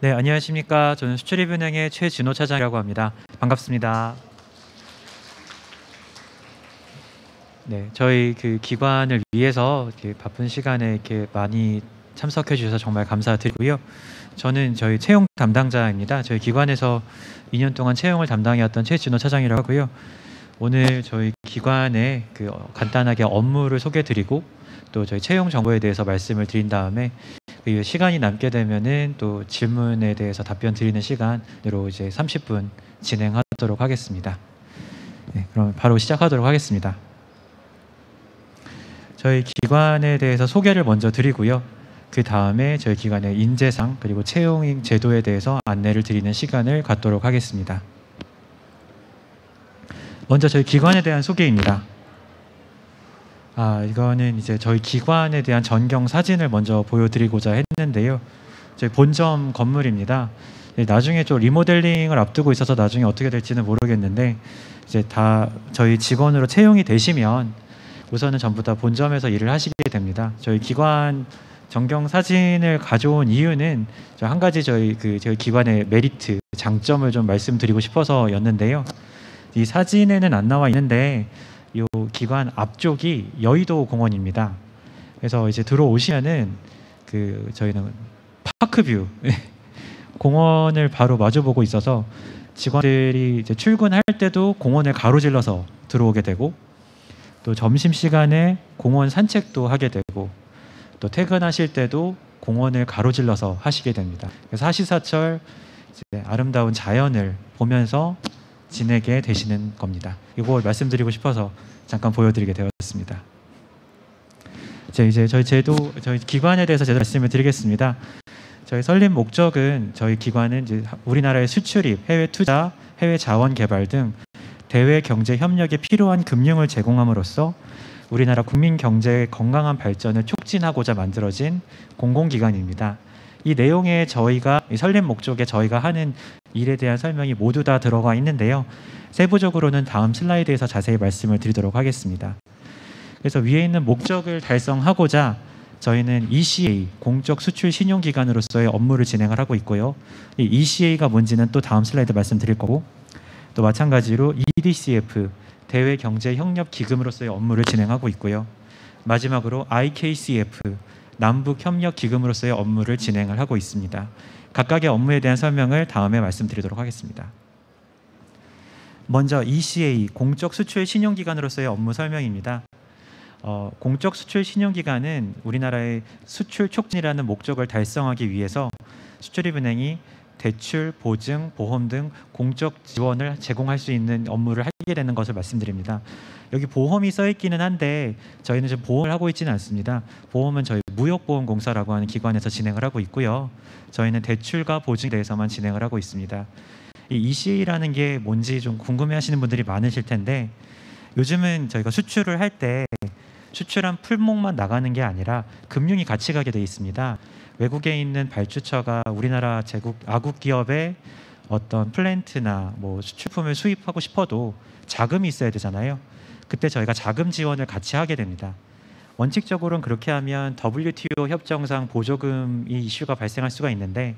네, 안녕하십니까. 저는 수출입은행의 최진호 차장이라고 합니다. 반갑습니다. 네, 저희 기관을 위해서 이렇게 바쁜 시간에 이렇게 많이 참석해 주셔서 정말 감사드리고요. 저는 저희 채용 담당자입니다. 저희 기관에서 2년 동안 채용을 담당해왔던 최진호 차장이라고 하고요. 오늘 저희 기관의 간단하게 업무를 소개드리고 또 저희 채용 정보에 대해서 말씀을 드린 다음에 시간이 남게 되면은 또 질문에 대해서 답변 드리는 시간으로 이제 30분 진행하도록 하겠습니다. 네, 그럼 바로 시작하도록 하겠습니다. 저희 기관에 대해서 소개를 먼저 드리고요. 그 다음에 저희 기관의 인재상 그리고 채용 제도에 대해서 안내를 드리는 시간을 갖도록 하겠습니다. 먼저 저희 기관에 대한 소개입니다. 이거는 이제 저희 기관에 대한 전경 사진을 먼저 보여드리고자 했는데요. 저희 본점 건물입니다. 나중에 좀 리모델링을 앞두고 있어서 나중에 어떻게 될지는 모르겠는데 이제 다 저희 직원으로 채용이 되시면 우선은 전부 다 본점에서 일을 하시게 됩니다. 저희 기관 전경 사진을 가져온 이유는 한 가지 저희 기관의 메리트, 장점을 좀 말씀드리고 싶어서였는데요. 이 사진에는 안 나와 있는데 이 기관 앞쪽이 여의도 공원입니다. 그래서 이제 들어오시면은 저희는 파크뷰 공원을 바로 마주보고 있어서 직원들이 이제 출근할 때도 공원을 가로질러서 들어오게 되고 또 점심시간에 공원 산책도 하게 되고 또 퇴근하실 때도 공원을 가로질러서 하시게 됩니다. 그래서 하시사철 이제 아름다운 자연을 보면서 지내게 되시는 겁니다. 이걸 말씀드리고 싶어서 잠깐 보여드리게 되었습니다. 이제 저희 기관에 대해서 제대로 말씀을 드리겠습니다. 저희 설립 목적은 저희 기관은 이제 우리나라의 수출입, 해외 투자, 해외 자원 개발 등 대외 경제 협력에 필요한 금융을 제공함으로써 우리나라 국민 경제의 건강한 발전을 촉진하고자 만들어진 공공기관입니다. 이 내용에 저희가 설립 목적에 저희가 하는 일에 대한 설명이 모두 다 들어가 있는데요. 세부적으로는 다음 슬라이드에서 자세히 말씀을 드리도록 하겠습니다. 그래서 위에 있는 목적을 달성하고자 저희는 ECA, 공적 수출 신용기관으로서의 업무를 진행을 하고 있고요. 이 ECA가 뭔지는 또 다음 슬라이드 말씀드릴 거고 또 마찬가지로 EDCF, 대외경제협력기금으로서의 업무를 진행하고 있고요. 마지막으로 IKCF, 남북협력기금으로서의 업무를 진행을 하고 있습니다. 각각의 업무에 대한 설명을 다음에 말씀드리도록 하겠습니다. 먼저 ECA, 공적 수출 신용기관으로서의 업무 설명입니다. 공적 수출 신용기관은 우리나라의 수출 촉진이라는 목적을 달성하기 위해서 수출입은행이 대출, 보증, 보험 등 공적 지원을 제공할 수 있는 업무를 하게 되는 것을 말씀드립니다. 여기 보험이 써 있기는 한데 저희는 지금 보험을 하고 있지는 않습니다. 보험은 저희 무역보험공사라고 하는 기관에서 진행을 하고 있고요. 저희는 대출과 보증에 대해서만 진행을 하고 있습니다. 이 ECA라는 게 뭔지 좀 궁금해하시는 분들이 많으실 텐데 요즘은 저희가 수출을 할 때 수출한 풀목만 나가는 게 아니라 금융이 같이 가게 돼 있습니다. 외국에 있는 발주처가 우리나라 아국 기업의 어떤 플랜트나 뭐 수출품을 수입하고 싶어도 자금이 있어야 되잖아요. 그때 저희가 자금 지원을 같이 하게 됩니다. 원칙적으로는 그렇게 하면 WTO 협정상 보조금이 이슈가 발생할 수가 있는데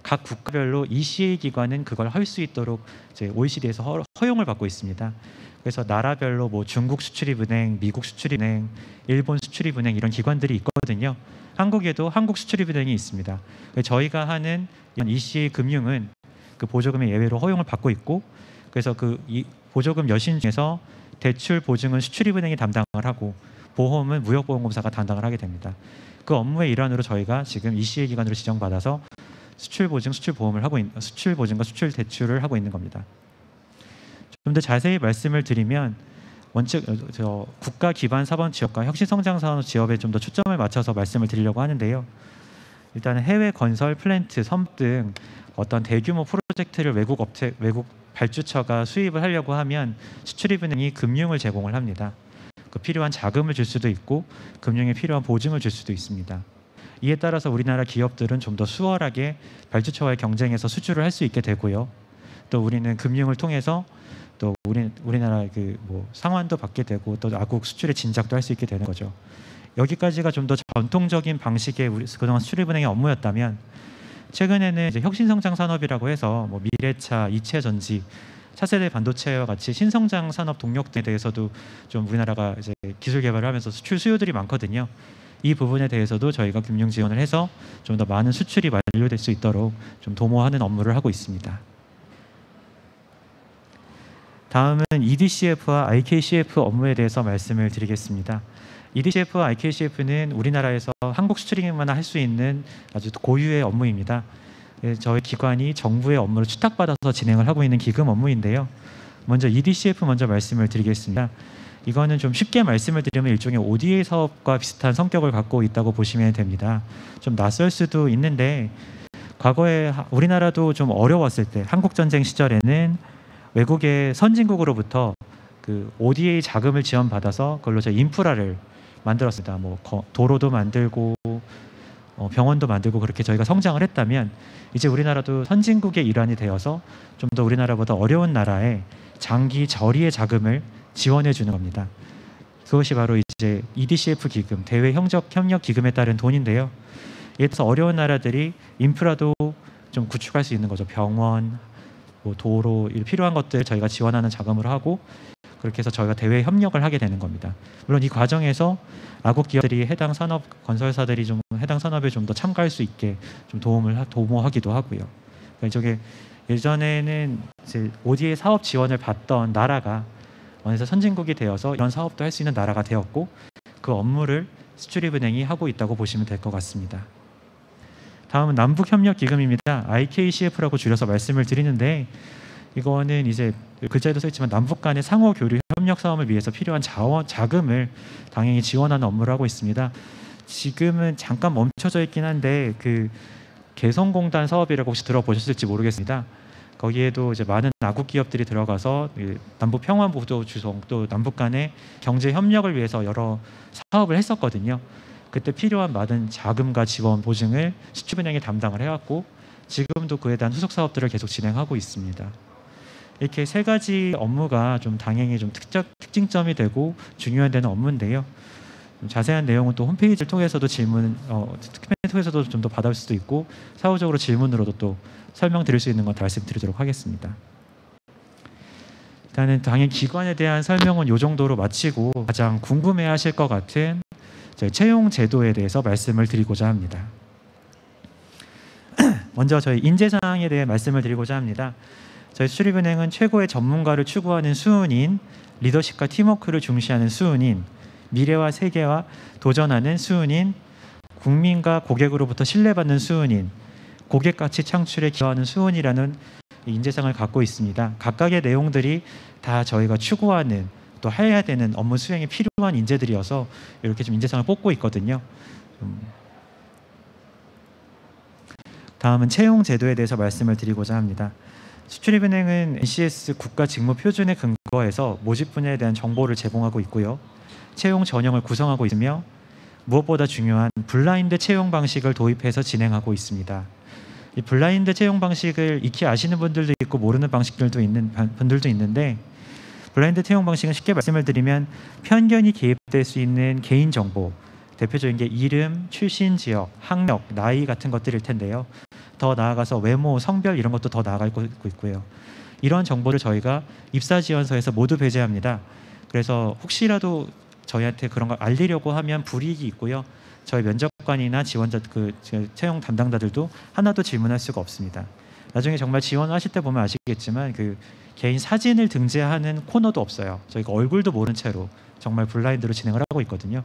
각 국가별로 ECA 기관은 그걸 할 수 있도록 이제 OECD에서 허용을 받고 있습니다. 그래서 나라별로 뭐 중국 수출입은행, 미국 수출입은행, 일본 수출입은행 이런 기관들이 있거든요. 한국에도 한국 수출입은행이 있습니다. 저희가 하는 ECA 금융은 그 보조금의 예외로 허용을 받고 있고 그래서 이 보조금 여신 중에서 대출, 보증은 수출입은행이 담당을 하고 보험은 무역보험공사가 담당을 하게 됩니다. 그 업무의 일환으로 저희가 지금 ECA 기관으로 지정받아서 수출보증, 수출보험을 하고 수출보증과 수출대출을 하고 있는 겁니다. 좀 더 자세히 말씀을 드리면 원칙 국가 기반 사범 지역과 혁신성장 산업 지역에 좀 더 초점을 맞춰서 말씀을 드리려고 하는데요. 일단은 해외 건설 플랜트, 섬 등 어떤 대규모 프로젝트를 외국 발주처가 수입을 하려고 하면 수출입은행이 금융을 제공을 합니다. 필요한 자금을 줄 수도 있고 금융에 필요한 보증을 줄 수도 있습니다. 이에 따라서 우리나라 기업들은 좀 더 수월하게 발주처와의 경쟁에서 수출을 할 수 있게 되고요. 또 우리는 금융을 통해서 또 우리나라 상환도 받게 되고 또 아국 수출의 진작도 할 수 있게 되는 거죠. 여기까지가 좀 더 전통적인 방식의 그동안 수출입은행의 업무였다면 최근에는 이제 혁신성장 산업이라고 해서 뭐 미래차, 이체전지, 차세대 반도체와 같이 신성장 산업 동력에 대해서도 좀 우리나라가 이제 기술 개발을 하면서 수출 수요들이 많거든요. 이 부분에 대해서도 저희가 금융 지원을 해서 좀 더 많은 수출이 완료될 수 있도록 좀 도모하는 업무를 하고 있습니다. 다음은 EDCF와 IKCF 업무에 대해서 말씀을 드리겠습니다. EDCF와 IKCF는 우리나라에서 한국 수출입만 할 수 있는 아주 고유의 업무입니다. 저희 기관이 정부의 업무를 추탁받아서 진행을 하고 있는 기금 업무인데요. 먼저 EDCF 먼저 말씀을 드리겠습니다. 이거는 좀 쉽게 말씀을 드리면 일종의 ODA 사업과 비슷한 성격을 갖고 있다고 보시면 됩니다. 좀 낯설 수도 있는데 과거에 우리나라도 좀 어려웠을 때 한국전쟁 시절에는 외국의 선진국으로부터 그 ODA 자금을 지원받아서 그걸로 저희 인프라를 만들었습니다. 뭐 도로도 만들고 병원도 만들고 그렇게 저희가 성장을 했다면 이제 우리나라도 선진국의 일환이 되어서 좀 더 우리나라보다 어려운 나라에 장기 저리의 자금을 지원해 주는 겁니다. 그것이 바로 이제 EDCF 기금, 대외 협력 기금에 따른 돈인데요. 예를 들어서 어려운 나라들이 인프라도 좀 구축할 수 있는 거죠. 병원, 뭐 도로, 필요한 것들 저희가 지원하는 자금으로 하고 그렇게 해서 저희가 대외 협력을 하게 되는 겁니다. 물론 이 과정에서 아국 기업들이 해당 산업 건설사들이 좀 해당 산업에 좀 더 참가할 수 있게 좀 도모하기도 하고요. 그러니까 이쪽에 예전에는 이제 ODA 사업 지원을 받던 나라가 어느새 선진국이 되어서 이런 사업도 할 수 있는 나라가 되었고 그 업무를 수출입은행이 하고 있다고 보시면 될 것 같습니다. 다음은 남북협력기금입니다. IKCF라고 줄여서 말씀을 드리는데 이거는 이제 글자에도 써있지만 남북 간의 상호 교류 협력 사업을 위해서 필요한 자금을 당연히 지원하는 업무를 하고 있습니다. 지금은 잠깐 멈춰져 있긴 한데 그 개성공단 사업이라고 혹시 들어보셨을지 모르겠습니다. 거기에도 이제 많은 아국 기업들이 들어가서 남북 평화 보도 주성 또 남북 간의 경제 협력을 위해서 여러 사업을 했었거든요. 그때 필요한 많은 자금과 지원 보증을 수출은행이 담당을 해왔고 지금도 그에 대한 후속 사업들을 계속 진행하고 있습니다. 이렇게 세 가지 업무가 좀 당연히 좀 특징점이 되고 중요한 되는 업무인데요. 자세한 내용은 또 홈페이지를 통해서도 특별 통해서도 좀 더 받을 수도 있고 사후적으로 질문으로도 또 설명드릴 수 있는 것 말씀드리도록 하겠습니다. 일단은 당연히 기관에 대한 설명은 이 정도로 마치고 가장 궁금해하실 것 같은 저희 채용 제도에 대해서 말씀을 드리고자 합니다. 먼저 저희 인재 사항에 대해 말씀을 드리고자 합니다. 저희 수출입은행은 최고의 전문가를 추구하는 수은인, 리더십과 팀워크를 중시하는 수은인, 미래와 세계와 도전하는 수은인, 국민과 고객으로부터 신뢰받는 수은인, 고객 가치 창출에 기여하는 수은이라는 인재상을 갖고 있습니다. 각각의 내용들이 다 저희가 추구하는 또 해야 되는 업무 수행에 필요한 인재들이어서 이렇게 좀 인재상을 뽑고 있거든요. 다음은 채용 제도에 대해서 말씀을 드리고자 합니다. 수출입은행은 NCS 국가 직무 표준에 근거해서 모집 분야에 대한 정보를 제공하고 있고요. 채용 전형을 구성하고 있으며 무엇보다 중요한 블라인드 채용 방식을 도입해서 진행하고 있습니다. 이 블라인드 채용 방식을 익히 아시는 분들도 있고 모르는 분들도 있는데 블라인드 채용 방식은 쉽게 말씀을 드리면 편견이 개입될 수 있는 개인 정보, 대표적인 게 이름, 출신 지역, 학력, 나이 같은 것들일 텐데요. 더 나아가서 외모, 성별 이런 것도 더 나아가고 있고요. 이런 정보를 저희가 입사 지원서에서 모두 배제합니다. 그래서 혹시라도 저희한테 그런 걸 알리려고 하면 불이익이 있고요. 저희 면접관이나 지원자 채용 담당자들도 하나도 질문할 수가 없습니다. 나중에 정말 지원하실 때 보면 아시겠지만 그 개인 사진을 등재하는 코너도 없어요. 저희가 얼굴도 모른 채로 정말 블라인드로 진행을 하고 있거든요.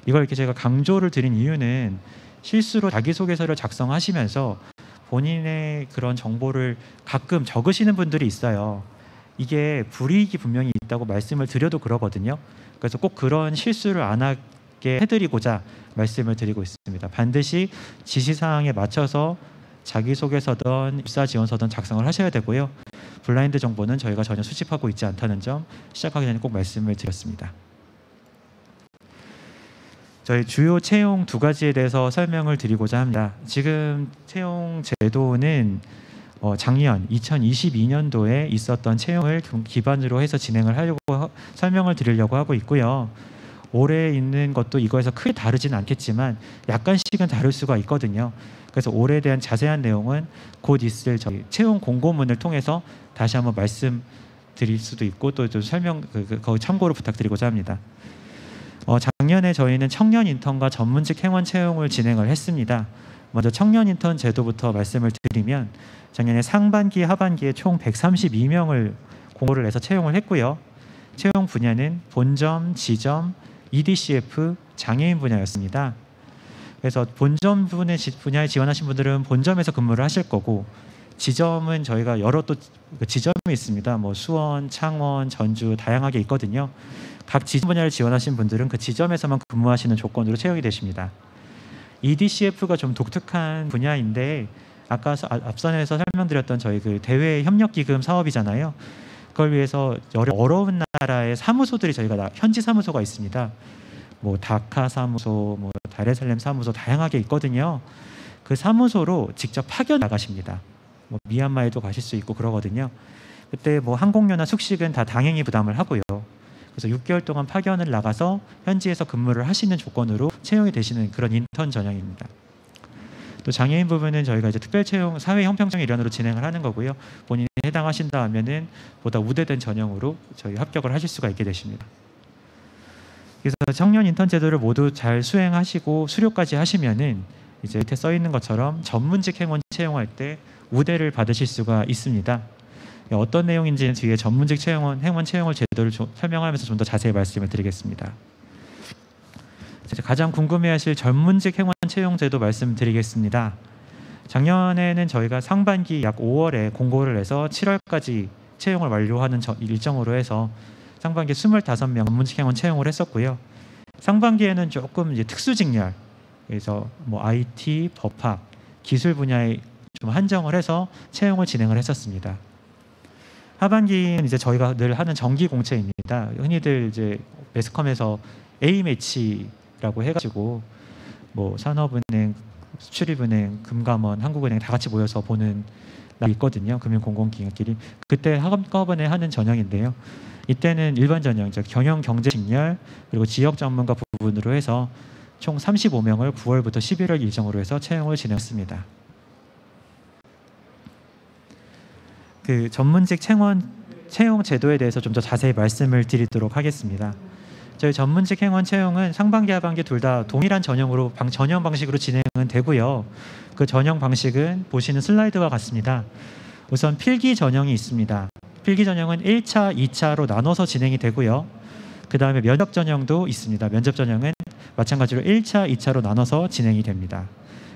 이걸 이렇게 제가 강조를 드린 이유는 실수로 자기소개서를 작성하시면서 본인의 그런 정보를 가끔 적으시는 분들이 있어요. 이게 불이익이 분명히 있다고 말씀을 드려도 그러거든요. 그래서 꼭 그런 실수를 안 하게 해드리고자 말씀을 드리고 있습니다. 반드시 지시사항에 맞춰서 자기소개서든 입사지원서든 작성을 하셔야 되고요. 블라인드 정보는 저희가 전혀 수집하고 있지 않다는 점 시작하기 전에 꼭 말씀을 드렸습니다. 저희 주요 채용 두 가지에 대해서 설명을 드리고자 합니다. 지금 채용 제도는 작년 2022년도에 있었던 채용을 기반으로 해서 진행을 하려고 설명을 드리려고 하고 있고요. 올해 있는 것도 이거에서 크게 다르진 않겠지만 약간씩은 다를 수가 있거든요. 그래서 올해에 대한 자세한 내용은 곧 있을 저희 채용 공고문을 통해서 다시 한번 말씀드릴 수도 있고 또 좀 설명 거기 참고로 부탁드리고자 합니다. 작년에 저희는 청년 인턴과 전문직 행원 채용을 진행을 했습니다. 먼저 청년 인턴 제도부터 말씀을 드리면 작년에 상반기, 하반기에 총 132명을 공고를 해서 채용을 했고요. 채용 분야는 본점, 지점, EDCF, 장애인 분야였습니다. 그래서 본점 분야에 지원하신 분들은 본점에서 근무를 하실 거고, 지점은 저희가 여러 또 지점이 있습니다. 뭐 수원, 창원, 전주 다양하게 있거든요. 각 지점 분야를 지원하신 분들은 그 지점에서만 근무하시는 조건으로 채용이 되십니다. EDCF가 좀 독특한 분야인데 아까 앞선에서 설명드렸던 저희 그 대외 협력기금 사업이잖아요. 그걸 위해서 어려운 나라의 사무소들이 저희가 현지 사무소가 있습니다. 뭐 다카 사무소, 뭐 다레살렘 사무소 다양하게 있거든요. 그 사무소로 직접 파견 나가십니다. 뭐 미얀마에도 가실 수 있고 그러거든요. 그때 뭐 항공료나 숙식은 다 당연히 부담을 하고요. 그래서 6개월 동안 파견을 나가서 현지에서 근무를 하시는 조건으로 채용이 되시는 그런 인턴 전형입니다. 또 장애인 부분은 저희가 이제 특별 채용, 사회 형평성 일환으로 진행을 하는 거고요. 본인이 해당하신다 하면은 보다 우대된 전형으로 저희 합격을 하실 수가 있게 되십니다. 그래서 청년 인턴 제도를 모두 잘 수행하시고 수료까지 하시면은 이제 밑에 써 있는 것처럼 전문직 행원 채용할 때 우대를 받으실 수가 있습니다. 어떤 내용인지는 뒤에 전문직 행원 채용을 제도를 설명하면서 좀 더 자세히 말씀을 드리겠습니다. 가장 궁금해하실 전문직 행원 채용 제도 말씀드리겠습니다. 작년에는 저희가 상반기 약 5월에 공고를 해서 7월까지 채용을 완료하는 일정으로 해서 상반기 25명 전문직 행원 채용을 했었고요. 상반기에는 조금 이제 특수 직렬, 그래서 뭐 IT, 법학, 기술 분야에 좀 한정을 해서 채용을 진행을 했었습니다. 하반기는 이제 저희가 늘 하는 정기 공채입니다. 흔히들 이제 매스컴에서 A 매치라고 해가지고 뭐 산업은행, 수출입은행, 금감원, 한국은행 다 같이 모여서 보는 날이 있거든요. 금융공공기관끼리. 그때 한꺼번에 하는 전형인데요. 이때는 일반 전형, 즉 경영 경제 직렬 그리고 지역 전문가 부분으로 해서 총 35명을 9월부터 11월 일정으로 해서 채용을 진행했습니다. 그 전문직 채용 제도에 대해서 좀 더 자세히 말씀을 드리도록 하겠습니다. 저희 전문직 행원 채용은 상반기, 하반기 둘 다 동일한 전형 방식으로 진행은 되고요. 그 전형 방식은 보시는 슬라이드와 같습니다. 우선 필기 전형이 있습니다. 필기 전형은 1차, 2차로 나눠서 진행이 되고요. 그 다음에 면접 전형도 있습니다. 면접 전형은 마찬가지로 1차, 2차로 나눠서 진행이 됩니다.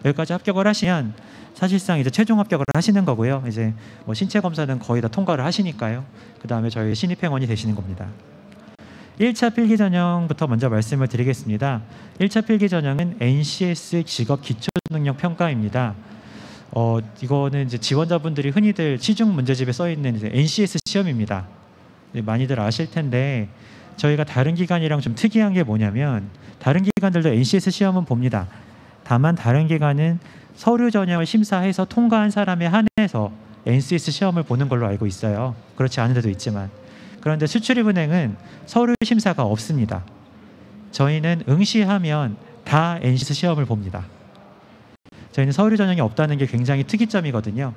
여기까지 합격을 하시면 사실상 이제 최종 합격을 하시는 거고요. 이제 뭐 신체 검사는 거의 다 통과를 하시니까요. 그 다음에 저희 신입행원이 되시는 겁니다. 1차 필기 전형부터 먼저 말씀을 드리겠습니다. 1차 필기 전형은 NCS 직업 기초능력 평가입니다. 이거는 이제 지원자분들이 흔히들 시중 문제집에 써 있는 이제 NCS 시험입니다. 많이들 아실 텐데 저희가 다른 기관이랑 좀 특이한 게 뭐냐면 다른 기관들도 NCS 시험은 봅니다. 다만 다른 기관은 서류 전형을 심사해서 통과한 사람에 한해서 NCS 시험을 보는 걸로 알고 있어요. 그렇지 않은 데도 있지만. 그런데 수출입은행은 서류 심사가 없습니다. 저희는 응시하면 다 NCS 시험을 봅니다. 저희는 서류 전형이 없다는 게 굉장히 특이점이거든요.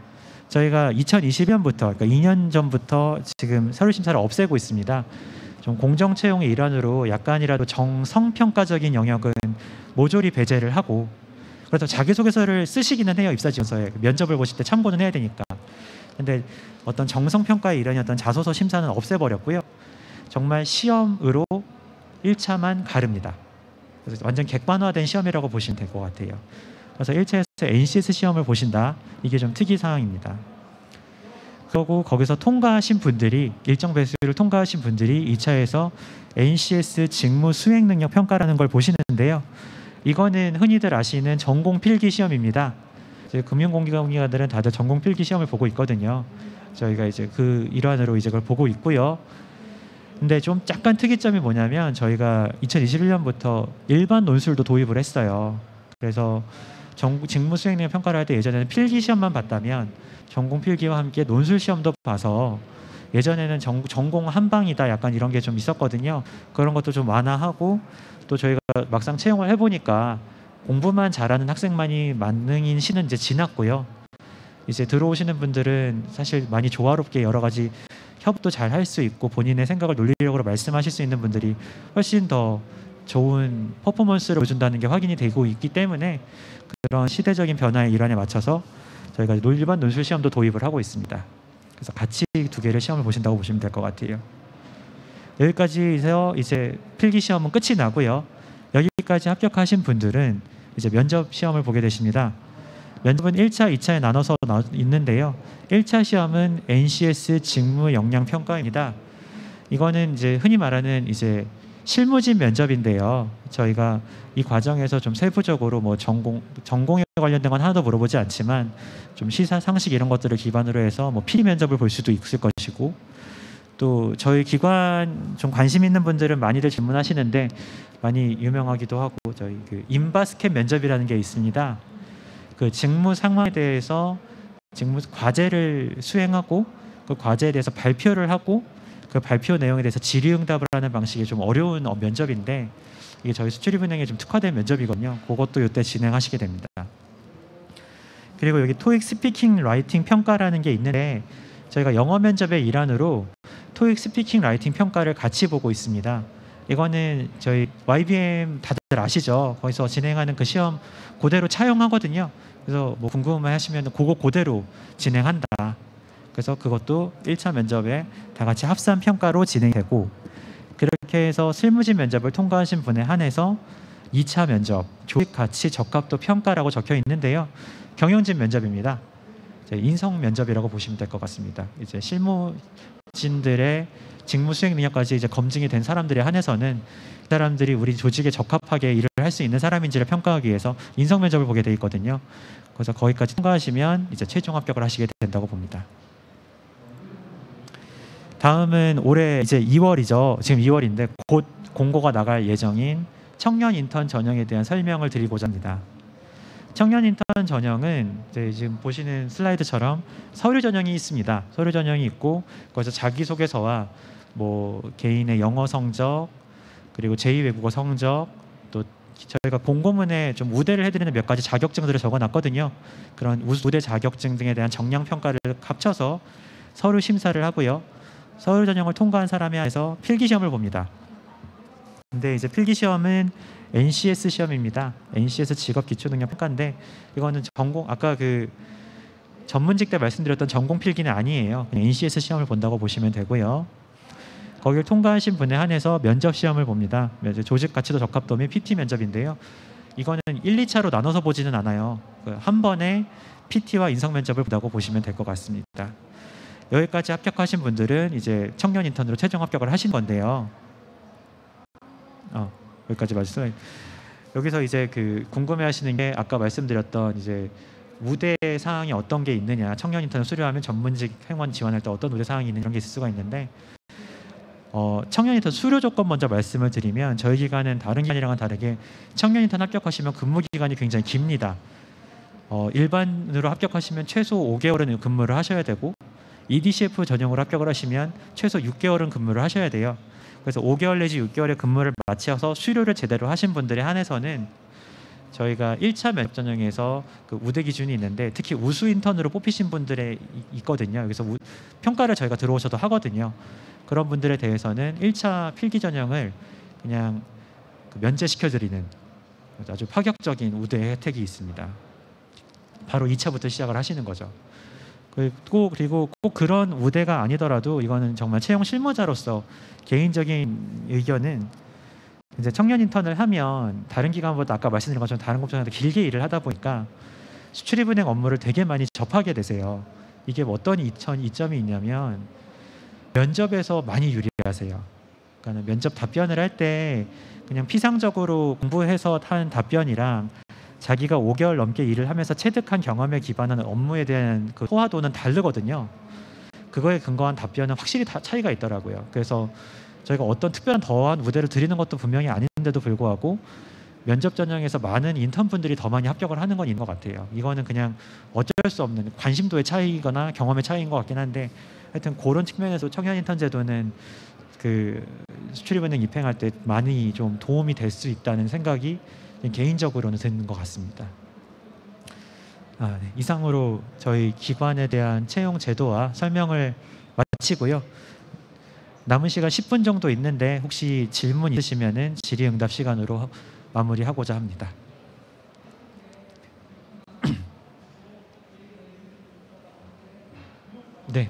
저희가 2020년부터, 그러니까 2년 전부터 지금 서류 심사를 없애고 있습니다. 좀 공정 채용의 일환으로 약간이라도 정성평가적인 영역은 모조리 배제를 하고, 그래서 자기소개서를 쓰시기는 해요. 입사지원서에 면접을 보실 때 참고는 해야 되니까. 근데 어떤 정성평가의 일환이었던 자소서 심사는 없애버렸고요. 정말 시험으로 1차만 가릅니다. 그래서 완전 객관화된 시험이라고 보시면 될 것 같아요. 그래서 1차에서 NCS 시험을 보신다. 이게 좀 특이사항입니다. 그리고 거기서 통과하신 분들이, 일정 배수를 통과하신 분들이 2차에서 NCS 직무 수행 능력 평가라는 걸 보시는데요. 이거는 흔히들 아시는 전공 필기 시험입니다. 금융공기관들은 다들 전공 필기 시험을 보고 있거든요. 저희가 이제 그 일환으로 이제 그걸 보고 있고요. 근데 좀 약간 특이점이 뭐냐면 저희가 2021년부터 일반 논술도 도입을 했어요. 그래서 직무 수행 능력 평가를 할 때 예전에는 필기 시험만 봤다면 전공 필기와 함께 논술 시험도 봐서 예전에는 전공 한방이다 약간 이런 게 좀 있었거든요. 그런 것도 좀 완화하고 또 저희가 막상 채용을 해보니까 공부만 잘하는 학생만이 만능인 시는 이제 지났고요. 이제 들어오시는 분들은 사실 많이 조화롭게 여러 가지 협업도 잘 할 수 있고 본인의 생각을 논리적으로 말씀하실 수 있는 분들이 훨씬 더 좋은 퍼포먼스를 보여준다는 게 확인이 되고 있기 때문에 그런 시대적인 변화의 일환에 맞춰서 저희가 일반 논술 시험도 도입을 하고 있습니다. 그래서 같이 두 개를 시험을 보신다고 보시면 될 것 같아요. 여기까지에서 이제 필기 시험은 끝이 나고요. 여기까지 합격하신 분들은 이제 면접 시험을 보게 되십니다. 면접은 1차, 2차에 나눠서 있는데요. 1차 시험은 NCS 직무 역량 평가입니다. 이거는 이제 흔히 말하는 이제 실무진 면접인데요. 저희가 이 과정에서 좀 세부적으로 뭐 전공에 관련된 건 하나도 물어보지 않지만 좀 시사 상식 이런 것들을 기반으로 해서 뭐 필기 면접을 볼 수도 있을 것이고, 또 저희 기관 좀 관심 있는 분들은 많이들 질문하시는데 많이 유명하기도 하고 저희 그 인바스켓 면접이라는 게 있습니다. 그 직무 상황에 대해서 직무 과제를 수행하고 그 과제에 대해서 발표를 하고 그 발표 내용에 대해서 질의응답을 하는 방식이 좀 어려운 면접인데 이게 저희 수출입은행에 좀 특화된 면접이거든요. 그것도 이때 진행하시게 됩니다. 그리고 여기 토익 스피킹 라이팅 평가라는 게 있는데 저희가 영어 면접의 일환으로 토익 스피킹 라이팅 평가를 같이 보고 있습니다. 이거는 저희 YBM 다들 아시죠? 거기서 진행하는 그 시험 그대로 차용하거든요. 그래서 뭐 궁금해 하시면 그거 그대로 진행한다. 그래서 그것도 1차 면접에 다 같이 합산 평가로 진행되고, 그렇게 해서 실무진 면접을 통과하신 분에 한해서 2차 면접 조직 가치 적합도 평가라고 적혀 있는데요. 경영진 면접입니다. 인성 면접이라고 보시면 될 것 같습니다. 이제 실무진들의 직무 수행 능력까지 이제 검증이 된 사람들에 한해서는 그 사람들이 우리 조직에 적합하게 일을 할 수 있는 사람인지를 평가하기 위해서 인성 면접을 보게 돼 있거든요. 그래서 거기까지 통과하시면 이제 최종 합격을 하시게 된다고 봅니다. 다음은 올해 이제 2월이죠. 지금 2월인데 곧 공고가 나갈 예정인 청년 인턴 전형에 대한 설명을 드리고자 합니다. 청년 인턴 전형은 이제 지금 보시는 슬라이드처럼 서류 전형이 있습니다. 서류 전형이 있고 거기서 자기소개서와 뭐 개인의 영어 성적 그리고 제2외국어 성적, 또 저희가 공고문에 좀 우대를 해드리는 몇 가지 자격증들을 적어놨거든요. 그런 우대 자격증 등에 대한 정량 평가를 합쳐서 서류 심사를 하고요. 서류 전형을 통과한 사람에 한해서 필기 시험을 봅니다. 근데 이제 필기 시험은 NCS 시험입니다. NCS 직업 기초능력 평가인데 이거는 전공 아까 그 전문직 때 말씀드렸던 전공 필기는 아니에요. NCS 시험을 본다고 보시면 되고요. 거기를 통과하신 분에 한해서 면접 시험을 봅니다. 조직 가치도 적합도 및 PT 면접인데요. 이거는 1, 2차로 나눠서 보지는 않아요. 한 번에 PT와 인성 면접을 본다고 보시면 될 것 같습니다. 여기까지 합격하신 분들은 이제 청년 인턴으로 최종 합격을 하신 건데요. 여기까지 말씀. 여기서 이제 그 궁금해하시는 게 아까 말씀드렸던 이제 우대 사항이 어떤 게 있느냐, 청년 인턴을 수료하면 전문직 행원 지원할 때 어떤 우대 사항이 있는 이런 게 있을 수가 있는데 청년 인턴 수료 조건 먼저 말씀을 드리면 저희 기관은 다른 기관이랑은 다르게 청년 인턴 합격하시면 근무 기간이 굉장히 깁니다. 일반으로 합격하시면 최소 5개월은 근무를 하셔야 되고 EDCF 전형으로 합격을 하시면 최소 6개월은 근무를 하셔야 돼요. 그래서 5개월 내지 6개월의 근무를 마쳐서 수료를 제대로 하신 분들에 한해서는 저희가 1차 면접 전형에서 그 우대 기준이 있는데 특히 우수 인턴으로 뽑히신 분들이 있거든요. 여기서 평가를 저희가 들어오셔도 하거든요. 그런 분들에 대해서는 1차 필기 전형을 그냥 면제시켜드리는 아주 파격적인 우대 혜택이 있습니다. 바로 2차부터 시작을 하시는 거죠. 그리고 꼭 그런 우대가 아니더라도 이거는 정말 채용 실무자로서 개인적인 의견은 이제 청년 인턴을 하면 다른 기관보다 아까 말씀드린 것처럼 다른 공장에서 길게 일을 하다 보니까 수출입은행 업무를 되게 많이 접하게 되세요. 이게 어떤 이점이 있냐면 면접에서 많이 유리하세요. 그러니까 면접 답변을 할 때 그냥 피상적으로 공부해서 한 답변이랑 자기가 5개월 넘게 일을 하면서 체득한 경험에 기반한 업무에 대한 그 소화도는 다르거든요. 그거에 근거한 답변은 확실히 차이가 있더라고요. 그래서 저희가 어떤 특별한 더한 우대를 드리는 것도 분명히 아닌데도 불구하고 면접 전형에서 많은 인턴분들이 더 많이 합격을 하는 건 있는 것 같아요. 이거는 그냥 어쩔 수 없는 관심도의 차이거나 경험의 차이인 것 같긴 한데 하여튼 그런 측면에서 청년 인턴 제도는 그 수출입은행 입행할 때 많이 좀 도움이 될 수 있다는 생각이 개인적으로는 드는 것 같습니다. 네. 이상으로 저희 기관에 대한 채용 제도와 설명을 마치고요. 남은 시간 10분 정도 있는데 혹시 질문 있으시면은 질의응답 시간으로 마무리하고자 합니다. 네.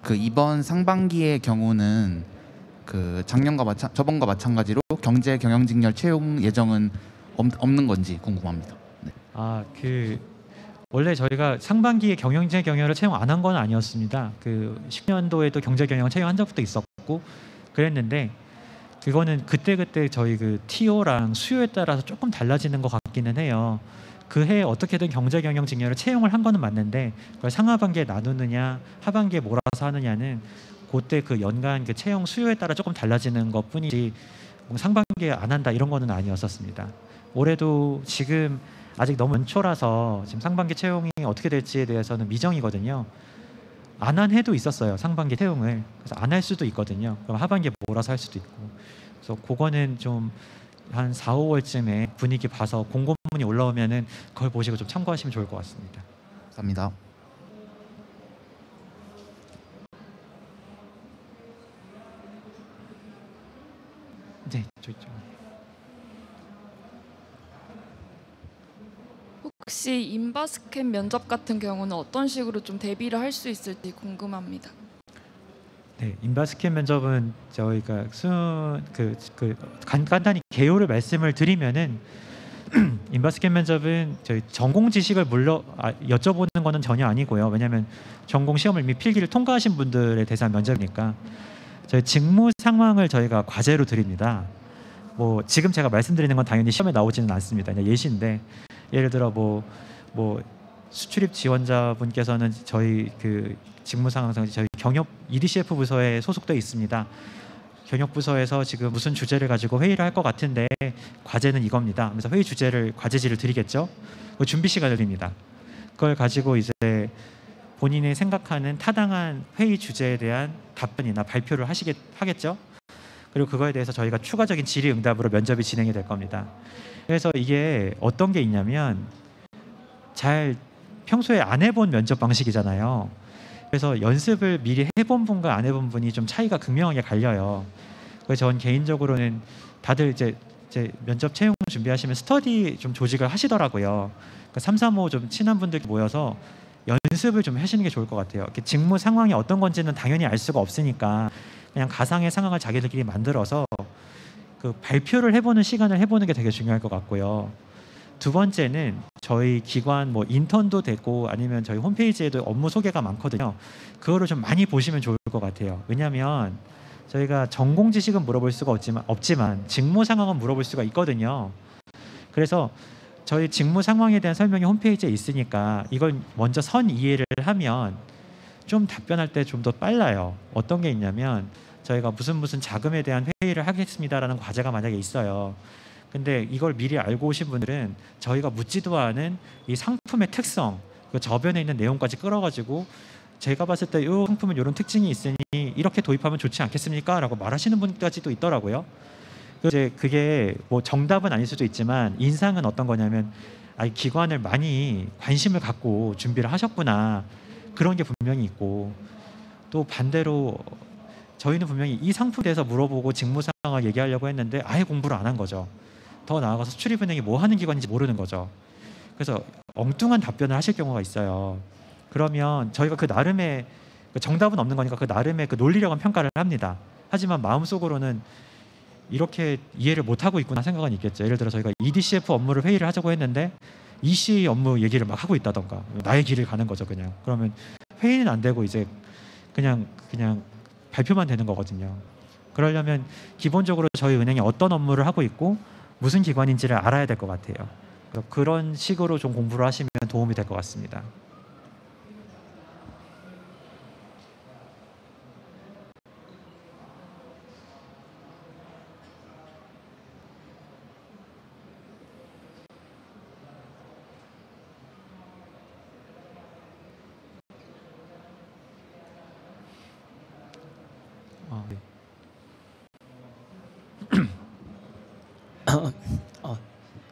그 이번 상반기의 경우는 그 저번과 마찬가지로 경제 경영직렬 채용 예정은 없는 건지 궁금합니다. 네. 원래 저희가 상반기에 경영제 경영을 채용 안 한 건 아니었습니다. 그 10년도에도 경제 경영 채용한 적도 있었고 그랬는데 그거는 그때그때 저희 그 TO랑 수요에 따라서 조금 달라지는 것 같기는 해요. 그 해에 어떻게든 경제 경영 직렬을 채용을 한 거는 맞는데 그걸 상하반기에 나누느냐 하반기에 몰아서 하느냐는 그때 그 연간 그 채용 수요에 따라 조금 달라지는 것 뿐이지 상반기에 안 한다 이런 거는 아니었었습니다. 올해도 지금 아직 너무 연초라서 지금 상반기 채용이 어떻게 될지에 대해서는 미정이거든요. 안 한 해도 있었어요. 상반기 채용을. 그래서 안 할 수도 있거든요. 그럼 하반기에 몰아서 할 수도 있고. 그래서 그거는 좀 한 4, 5월쯤에 분위기 봐서 공고문이 올라오면은 그걸 보시고 좀 참고하시면 좋을 것 같습니다. 감사합니다. 네, 저쪽. 혹시 인바스켓 면접 같은 경우는 어떤 식으로 좀 대비를 할 수 있을지 궁금합니다. 네, 인바스켓 면접은 저희가 간단히 개요를 말씀을 드리면은 인바스켓 면접은 저희 전공 지식을 여쭤보는 거는 전혀 아니고요. 왜냐하면 전공 시험을 이미 필기를 통과하신 분들에 대한 면접이니까 저희 직무 상황을 저희가 과제로 드립니다. 뭐 지금 제가 말씀드리는 건 당연히 시험에 나오지는 않습니다. 그냥 예시인데 예를 들어 뭐 수출입 지원자분께서는 저희 그 직무 상황상 저희 경협 EDCF 부서에 소속돼 있습니다. 경협 부서에서 지금 무슨 주제를 가지고 회의를 할 것 같은데 과제는 이겁니다. 그래서 회의 주제를 과제지를 드리겠죠. 준비 시간을 드립니다. 그걸 가지고 이제 본인이 생각하는 타당한 회의 주제에 대한 답변이나 발표를 하겠죠. 그리고 그거에 대해서 저희가 추가적인 질의응답으로 면접이 진행이 될 겁니다. 그래서 이게 어떤 게 있냐면 잘 평소에 안 해본 면접 방식이잖아요. 그래서 연습을 미리 해본 분과 안 해본 분이 좀 차이가 극명하게 갈려요. 그래서 전 개인적으로는 다들 이제 면접 채용 준비하시면 스터디 좀 조직을 하시더라고요. 그러니까 3, 3, 5 좀 친한 분들 모여서 연습을 좀 하시는 게 좋을 것 같아요. 직무 상황이 어떤 건지는 당연히 알 수가 없으니까 그냥 가상의 상황을 자기들끼리 만들어서 그 발표를 해보는 시간을 해보는 게 되게 중요할 것 같고요. 두 번째는 저희 기관 뭐 인턴도 되고 아니면 저희 홈페이지에도 업무 소개가 많거든요. 그거를 좀 많이 보시면 좋을 것 같아요. 왜냐하면 저희가 전공 지식은 물어볼 수가 없지만 직무 상황은 물어볼 수가 있거든요. 그래서 저희 직무 상황에 대한 설명이 홈페이지에 있으니까 이걸 먼저 선 이해를 하면 좀 답변할 때 좀 더 빨라요. 어떤 게 있냐면 저희가 무슨 자금에 대한 회의를 하겠습니다라는 과제가 만약에 있어요. 근데 이걸 미리 알고 오신 분들은 저희가 묻지도 않은 이 상품의 특성, 그 저변에 있는 내용까지 끌어가지고 제가 봤을 때 이 상품은 이런 특징이 있으니 이렇게 도입하면 좋지 않겠습니까? 라고 말하시는 분까지도 있더라고요. 이제 그게 뭐 정답은 아닐 수도 있지만 인상은 어떤 거냐면 기관을 많이 관심을 갖고 준비를 하셨구나. 그런 게 분명히 있고 또 반대로 저희는 분명히 이 상품에 대해서 물어보고 직무 상황을 얘기하려고 했는데 아예 공부를 안 한 거죠. 더 나아가서 수출입은행이 뭐 하는 기관인지 모르는 거죠. 그래서 엉뚱한 답변을 하실 경우가 있어요. 그러면 저희가 그 나름의 정답은 없는 거니까 그 나름의 그 논리력은 평가를 합니다. 하지만 마음속으로는 이렇게 이해를 못하고 있구나 생각은 있겠죠. 예를 들어 저희가 EDCF 업무를 회의를 하자고 했는데 EC 업무 얘기를 막 하고 있다던가 나의 길을 가는 거죠. 그냥 그러면 회의는 안 되고 이제 그냥 발표만 되는 거거든요. 그러려면 기본적으로 저희 은행이 어떤 업무를 하고 있고 무슨 기관인지를 알아야 될 것 같아요. 그런 식으로 좀 공부를 하시면 도움이 될 것 같습니다.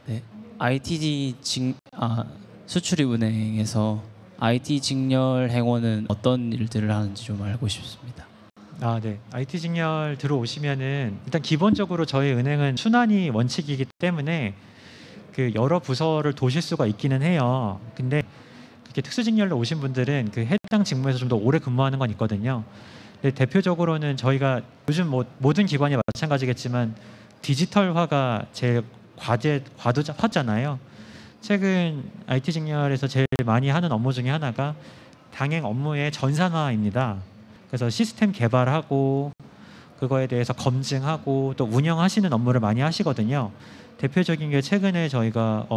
네. 수출입은행에서 IT 직렬 행원은 어떤 일들을 하는지 좀 알고 싶습니다. 네. IT 직렬 들어오시면은 일단 기본적으로 저희 은행은 순환이 원칙이기 때문에 그 여러 부서를 도실 수가 있기는 해요. 근데 그렇게 특수 직렬로 오신 분들은 그 해당 직무에서 좀 더 오래 근무하는 건 있거든요. 근데 대표적으로는 저희가 요즘 뭐 모든 기관이 마찬가지겠지만 디지털화가 제일 과도화잖아요. 최근 IT 직렬에서 제일 많이 하는 업무 중에 하나가 당행 업무의 전산화입니다. 그래서 시스템 개발하고 그거에 대해서 검증하고 또 운영하시는 업무를 많이 하시거든요. 대표적인 게 최근에 저희가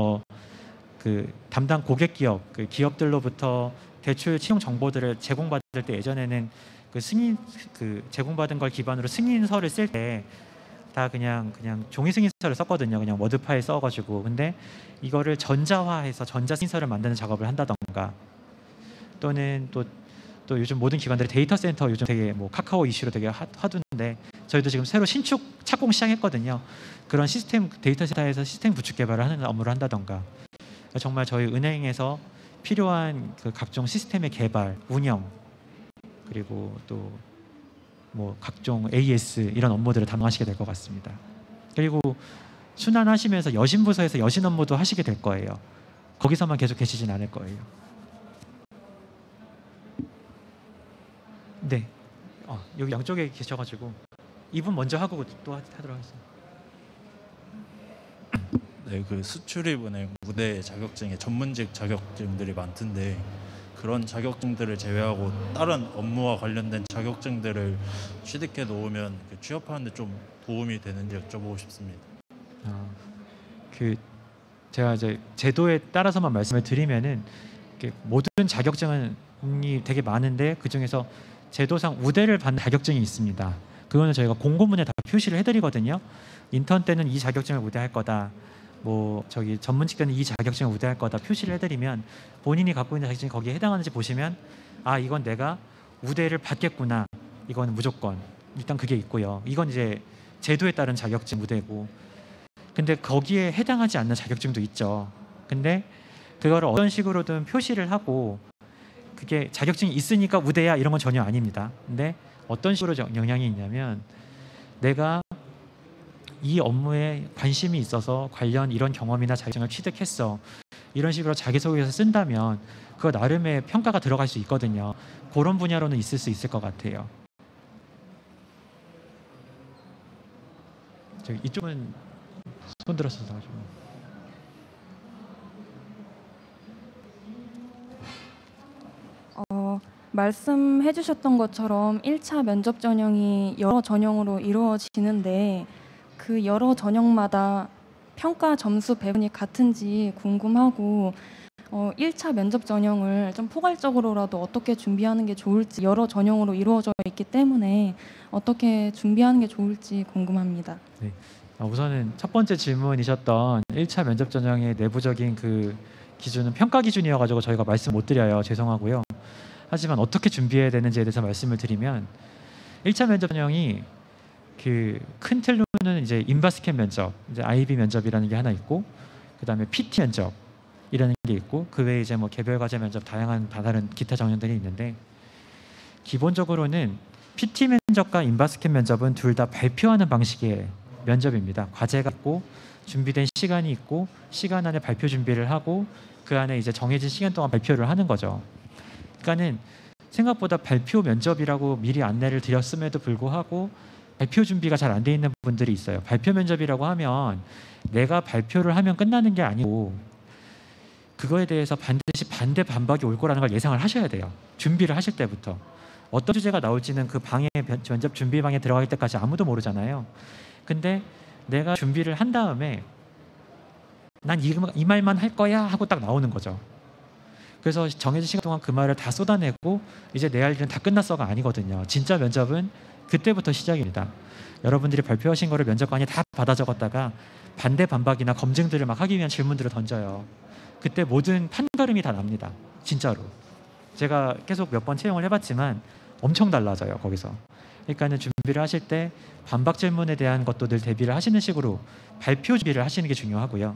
그 담당 고객 기업, 그 기업들로부터 대출 채용 정보들을 제공받을 때 예전에는 그 제공받은 걸 기반으로 승인서를 쓸 때 다 그냥 종이 승인서를 썼거든요. 그냥 워드 파일 써가지고. 근데 이거를 전자화해서 전자 승인서를 만드는 작업을 한다던가, 또는 또 요즘 모든 기관들이 데이터 센터 요즘 되게 뭐 카카오 이슈로 되게 화두인데 저희도 지금 새로 신축 착공 시작했거든요. 그런 시스템 데이터 센터에서 시스템 구축 개발을 하는 업무를 한다던가, 정말 저희 은행에서 필요한 그 각종 시스템의 개발, 운영, 그리고 또 뭐 각종 AS 이런 업무들을 담당하시게 될 것 같습니다. 그리고 순환하시면서 여신부서에서 여신 업무도 하시게 될 거예요. 거기서만 계속 계시진 않을 거예요. 네, 여기 양쪽에 계셔가지고 이분 먼저 하고 또 하도록 하겠습니다. 네, 그 수출입은행 우대 자격증에 전문직 자격증들이 많던데 그런 자격증들을 제외하고 다른 업무와 관련된 자격증들을 취득해 놓으면 그 취업하는데 좀 도움이 되는지 여쭤보고 싶습니다. 제가 이제 제도에 따라서만 말씀을 드리면은 모든 자격증이 되게 많은데 그 중에서 제도상 우대를 받는 자격증이 있습니다. 그거는 저희가 공고문에 다 표시를 해드리거든요. 인턴 때는 이 자격증을 우대할 거다. 뭐 저기 전문직 때는 이 자격증을 우대할 거다 표시를 해드리면 본인이 갖고 있는 자격증이 거기에 해당하는지 보시면 이건 내가 우대를 받겠구나. 이거는 무조건 일단 그게 있고요. 이건 이제 제도에 따른 자격증 우대고, 근데 거기에 해당하지 않는 자격증도 있죠. 근데 그거를 어떤 식으로든 표시를 하고 그게 자격증이 있으니까 우대야 이런 건 전혀 아닙니다. 근데 어떤 식으로 영향이 있냐면 내가 이 업무에 관심이 있어서 관련 이런 경험이나 자격증을 취득했어. 이런 식으로 자기소개서 쓴다면 그거 나름의 평가가 들어갈 수 있거든요. 그런 분야로는 있을 수 있을 것 같아요. 저기 이쪽은 손 들었어서 가지고. 말씀해 주셨던 것처럼 1차 면접 전형이 여러 전형으로 이루어지는데 그 여러 전형마다 평가 점수 배분이 같은지 궁금하고 1차 면접 전형을 좀 포괄적으로라도 어떻게 준비하는 게 좋을지, 여러 전형으로 이루어져 있기 때문에 어떻게 준비하는 게 좋을지 궁금합니다. 네. 우선은 첫 번째 질문이셨던 1차 면접 전형의 내부적인 그 기준은 평가 기준이어가지고 저희가 말씀 못 드려요. 죄송하고요. 하지만 어떻게 준비해야 되는지에 대해서 말씀을 드리면 1차 면접 전형이 그 큰 틀로는 이제 인바스켓 면접, 이제 IB 면접이라는 게 하나 있고, 그다음에 PT 면접이라는 게 있고, 그 외에 이제 뭐 개별 과제 면접, 다양한 다른 기타 전형들이 있는데, 기본적으로는 PT 면접과 인바스켓 면접은 둘 다 발표하는 방식의 면접입니다. 과제가 있고 준비된 시간이 있고 시간 안에 발표 준비를 하고 그 안에 이제 정해진 시간 동안 발표를 하는 거죠. 그러니까는 생각보다 발표 면접이라고 미리 안내를 드렸음에도 불구하고 발표 준비가 잘 안 돼 있는 분들이 있어요. 발표 면접이라고 하면 내가 발표를 하면 끝나는 게 아니고 그거에 대해서 반드시 반대 반박이 올 거라는 걸 예상을 하셔야 돼요. 준비를 하실 때부터. 어떤 주제가 나올지는 그 방에 면접 준비방에 들어갈 때까지 아무도 모르잖아요. 근데 내가 준비를 한 다음에 난 이 말만 할 거야 하고 딱 나오는 거죠. 그래서 정해진 시간 동안 그 말을 다 쏟아내고 이제 내 할 일은 다 끝났어가 아니거든요. 진짜 면접은 그때부터 시작입니다. 여러분들이 발표하신 거를 면접관이 다 받아 적었다가 반대 반박이나 검증들을 막 하기 위한 질문들을 던져요. 그때 모든 판가름이 다 납니다. 진짜로. 제가 계속 몇 번 채용을 해봤지만 엄청 달라져요. 거기서. 그러니까는 준비를 하실 때 반박 질문에 대한 것도 늘 대비를 하시는 식으로 발표 준비를 하시는 게 중요하고요.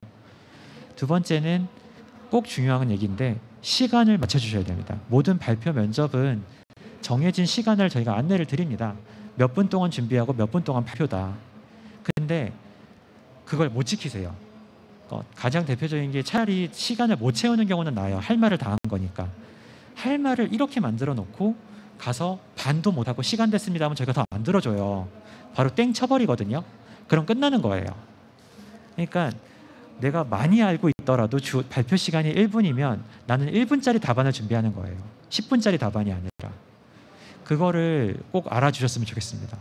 두 번째는 꼭 중요한 얘기인데 시간을 맞춰주셔야 됩니다. 모든 발표 면접은 정해진 시간을 저희가 안내를 드립니다. 몇 분 동안 준비하고 몇 분 동안 발표다. 근데 그걸 못 지키세요. 가장 대표적인 게 차라리 시간을 못 채우는 경우는 나아요. 할 말을 다 한 거니까. 할 말을 이렇게 만들어 놓고 가서 반도 못하고 시간 됐습니다 하면 저희가 더 만들어줘요. 바로 땡 쳐버리거든요. 그럼 끝나는 거예요. 그러니까 내가 많이 알고 있더라도 발표 시간이 1분이면 나는 1분짜리 답안을 준비하는 거예요. 10분짜리 답안이 아니라. 그거를 꼭 알아주셨으면 좋겠습니다.